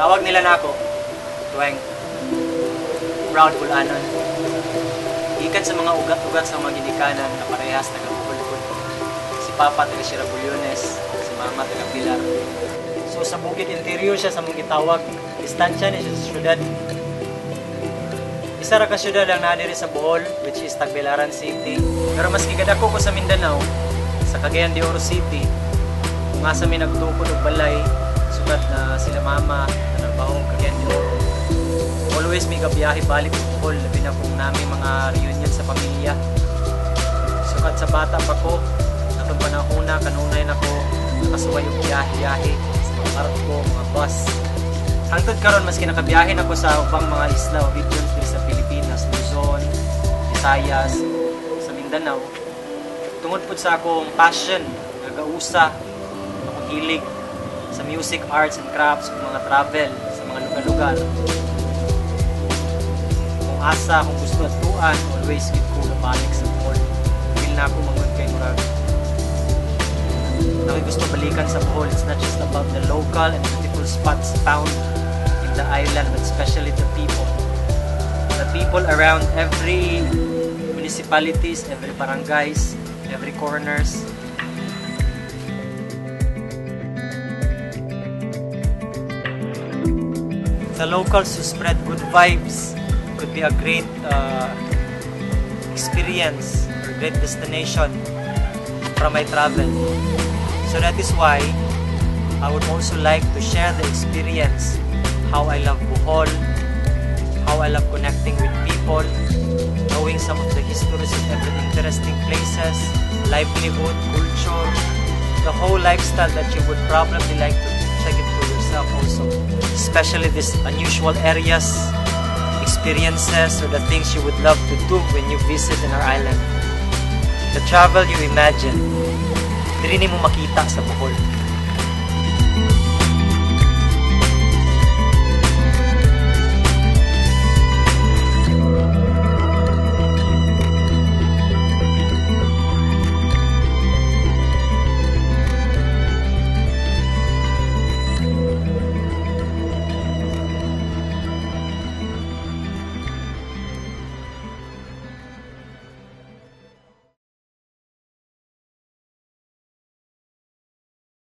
Tawag nila na ako, tuwing proud Bulanon. Ikan sa mga ugat-ugat sa mga ginikanan na parehas taga-Bukol. Si Papa taga Sierra Bulyones, si Mama taga Pilar. So sa bukid interior siya sa mong gitawag, distansya niya siya sa syudad. Isa ra ka syudad ang naa diri sa Bohol, which is Tagbilaran City. Pero mas gigadako ko sa Mindanao, sa Cagayan de Oro City, kung asa mi nagtukod og balay, sukat na sila mama, na nagbaho og Cagayan de Oro. Always may gabiyahe balik sa Bohol, labi na kung namin mga reunion sa pamilya. Sukat sa bata pa ko, natong panahuna, kanunay na ko, nakasuway og biyahe sa mga barko, mga bus. Hangtod karon mas kinakabiyahin ako sa ubang mga isla o regions diri sa Pilipinas, Luzon, Visayas, sa Mindanao. Tungod pud sa akong passion, nagausa, akong hilig sa music, arts and crafts, mga travel sa mga lugar-lugar. Kung asa akong gusto at tuan, always gid ko balik sa Bohol. Feel na ako mangod kay murag. Gusto balikan sa Bohol. It's not just about the local and beautiful spots found the island, but especially the people. The people around every municipalities, every barangays, every corners. The locals who spread good vibes could be a great experience or great destination from my travel. So that is why I would also like to share the experience, how I love Bohol, how I love connecting with people, knowing some of the histories of every interesting places, livelihood, culture, the whole lifestyle that you would probably like to check it for yourself also. Especially these unusual areas, experiences, or the things you would love to do when you visit in our island. The travel you imagine, dili mo makita sa Bohol.